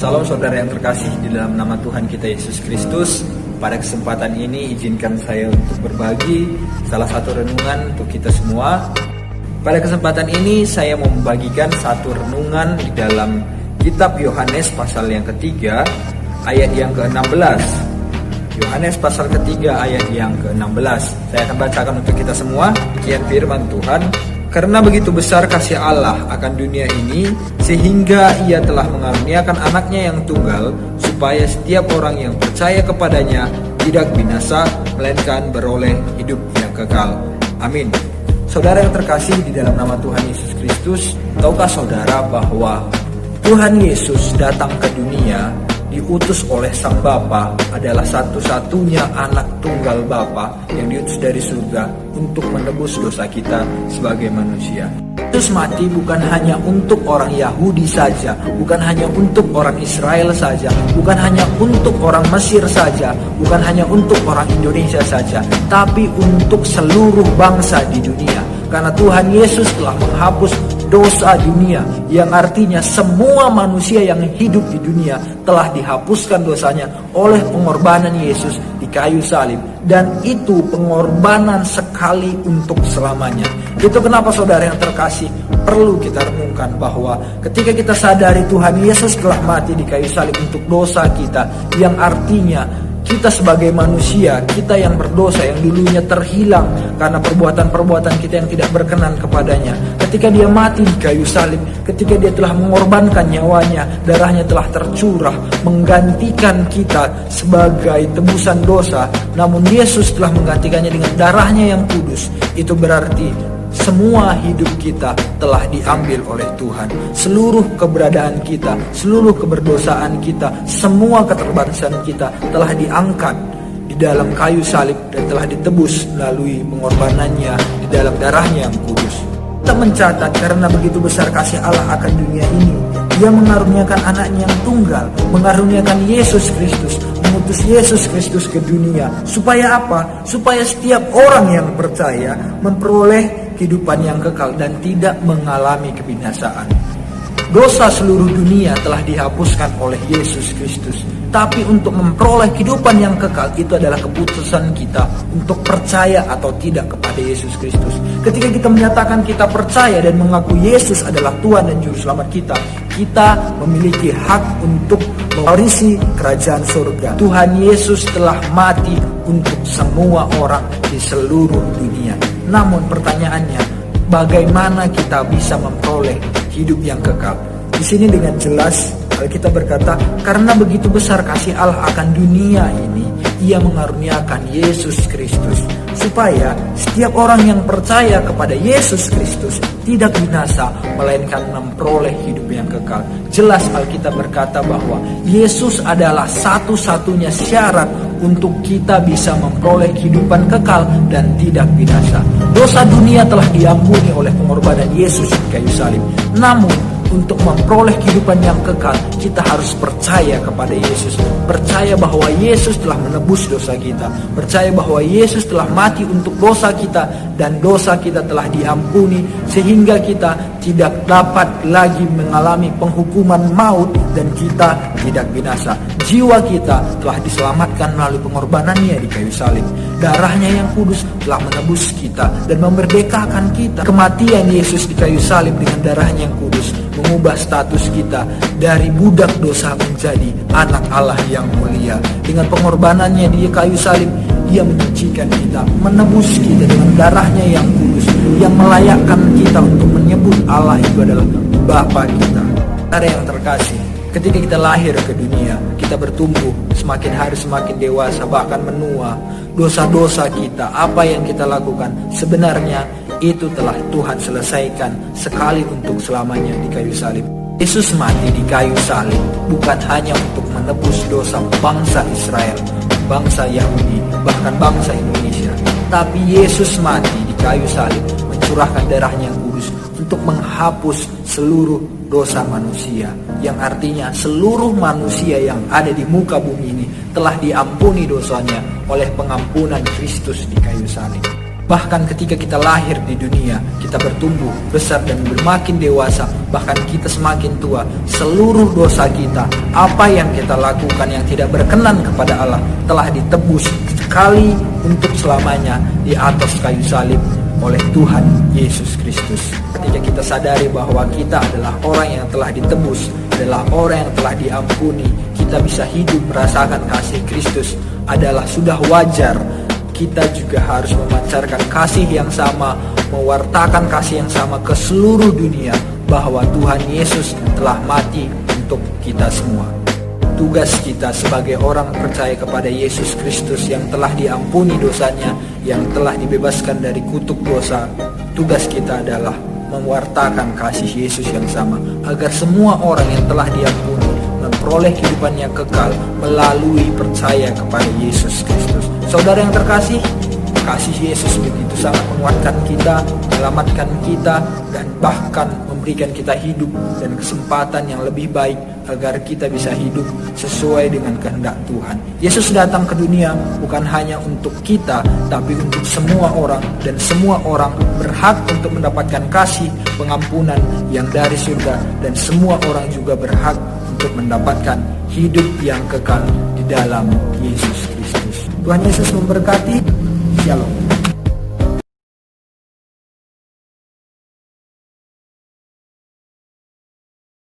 Salam saudara yang terkasih di dalam nama Tuhan kita Yesus Kristus. Pada kesempatan ini izinkan saya untuk berbagi salah satu renungan untuk kita semua. Pada kesempatan ini saya mau membagikan satu renungan di dalam kitab Yohanes pasal yang ketiga ayat yang ke-16. Yohanes pasal ketiga ayat yang ke-16. Saya akan bacakan untuk kita semua. Demikian firman Tuhan. Karena begitu besar kasih Allah akan dunia ini, sehingga ia telah mengaruniakan anaknya yang tunggal, supaya setiap orang yang percaya kepadanya tidak binasa, melainkan beroleh hidup yang kekal. Amin. Saudara yang terkasih di dalam nama Tuhan Yesus Kristus, tahukah saudara bahwa Tuhan Yesus datang ke dunia diutus oleh Sang Bapa, adalah satu-satunya anak tunggal Bapa yang diutus dari surga untuk menebus dosa kita sebagai manusia. Yesus mati bukan hanya untuk orang Yahudi saja, bukan hanya untuk orang Israel saja, bukan hanya untuk orang Mesir saja, bukan hanya untuk orang Indonesia saja, tapi untuk seluruh bangsa di dunia. Karena Tuhan Yesus telah menghapus dosa dunia, yang artinya semua manusia yang hidup di dunia telah dihapuskan dosanya oleh pengorbanan Yesus di kayu salib. Dan itu pengorbanan sekali untuk selamanya. Itu kenapa saudara yang terkasih perlu kita renungkan bahwa ketika kita sadari Tuhan Yesus telah mati di kayu salib untuk dosa kita, yang artinya kita sebagai manusia, kita yang berdosa, yang dulunya terhilang karena perbuatan-perbuatan kita yang tidak berkenan kepadanya. Ketika dia mati di kayu salib, ketika dia telah mengorbankan nyawanya, darahnya telah tercurah, menggantikan kita sebagai tebusan dosa. Namun Yesus telah menggantikannya dengan darahnya yang kudus. Itu berarti semua hidup kita telah diambil oleh Tuhan. Seluruh keberadaan kita, seluruh keberdosaan kita, semua keterbatasan kita telah diangkat di dalam kayu salib dan telah ditebus melalui pengorbanannya di dalam darahnya yang kudus. Kita mencatat karena begitu besar kasih Allah akan dunia ini, Dia mengaruniakan anaknya yang tunggal, mengaruniakan Yesus Kristus, mengutus Yesus Kristus ke dunia. Supaya apa? Supaya setiap orang yang percaya memperoleh kehidupan yang kekal dan tidak mengalami kebinasaan. Dosa seluruh dunia telah dihapuskan oleh Yesus Kristus. Tapi untuk memperoleh kehidupan yang kekal, itu adalah keputusan kita untuk percaya atau tidak kepada Yesus Kristus. Ketika kita menyatakan kita percaya dan mengaku Yesus adalah Tuhan dan Juru Selamat kita memiliki hak untuk mewarisi kerajaan surga. Tuhan Yesus telah mati untuk semua orang di seluruh dunia. Namun pertanyaannya, bagaimana kita bisa memperoleh hidup yang kekal? Di sini dengan jelas Alkitab berkata, karena begitu besar kasih Allah akan dunia ini, Ia mengaruniakan Yesus Kristus, supaya setiap orang yang percaya kepada Yesus Kristus tidak binasa, melainkan memperoleh hidup yang kekal. Jelas Alkitab berkata bahwa Yesus adalah satu-satunya syarat untuk kita bisa memperoleh kehidupan kekal dan tidak binasa. Dosa dunia telah diampuni oleh pengorbanan Yesus di kayu salib. Namun untuk memperoleh kehidupan yang kekal, kita harus percaya kepada Yesus. Percaya bahwa Yesus telah menebus dosa kita. Percaya bahwa Yesus telah mati untuk dosa kita, dan dosa kita telah diampuni, sehingga kita tidak dapat lagi mengalami penghukuman maut dan kita tidak binasa. Jiwa kita telah diselamatkan melalui pengorbanannya di kayu salib. Darahnya yang kudus telah menebus kita dan memerdekakan kita. Kematian Yesus di kayu salib dengan darahnya yang kudus mengubah status kita dari budak dosa menjadi anak Allah yang mulia. Dengan pengorbanannya di kayu salib, Dia menyucikan kita, menebus kita dengan darahnya yang kudus, yang melayakkan kita untuk menyebut Allah itu adalah Bapa kita. Saudara yang terkasih, ketika kita lahir ke dunia, kita bertumbuh semakin hari semakin dewasa, bahkan menua. Dosa-dosa kita, apa yang kita lakukan, sebenarnya itu telah Tuhan selesaikan sekali untuk selamanya di kayu salib. Yesus mati di kayu salib bukan hanya untuk menebus dosa bangsa Israel, bangsa Yahudi, bahkan bangsa Indonesia. Tapi Yesus mati di kayu salib mencurahkan darahnya yang kudus untuk menghapus seluruh dosa manusia. Yang artinya seluruh manusia yang ada di muka bumi ini telah diampuni dosanya oleh pengampunan Kristus di kayu salib. Bahkan ketika kita lahir di dunia, kita bertumbuh, besar dan bermakin dewasa, bahkan kita semakin tua, seluruh dosa kita, apa yang kita lakukan yang tidak berkenan kepada Allah, telah ditebus sekali untuk selamanya di atas kayu salib oleh Tuhan Yesus Kristus. Ketika kita sadari bahwa kita adalah orang yang telah ditebus, adalah orang yang telah diampuni, kita bisa hidup merasakan kasih Kristus, adalah sudah wajar. Kita juga harus memancarkan kasih yang sama, mewartakan kasih yang sama ke seluruh dunia, bahwa Tuhan Yesus telah mati untuk kita semua. Tugas kita sebagai orang percaya kepada Yesus Kristus yang telah diampuni dosanya, yang telah dibebaskan dari kutuk dosa, tugas kita adalah mewartakan kasih Yesus yang sama, agar semua orang yang telah diampuni memperoleh kehidupan yang kekal melalui percaya kepada Yesus Kristus. Saudara yang terkasih, kasih Yesus begitu sangat menguatkan kita, menyelamatkan kita, dan bahkan memberikan kita hidup dan kesempatan yang lebih baik agar kita bisa hidup sesuai dengan kehendak Tuhan. Yesus datang ke dunia bukan hanya untuk kita, tapi untuk semua orang, dan semua orang berhak untuk mendapatkan kasih pengampunan yang dari surga, dan semua orang juga berhak untuk mendapatkan hidup yang kekal di dalam Yesus Kristus. Tuhan Yesus memberkati. Shalom.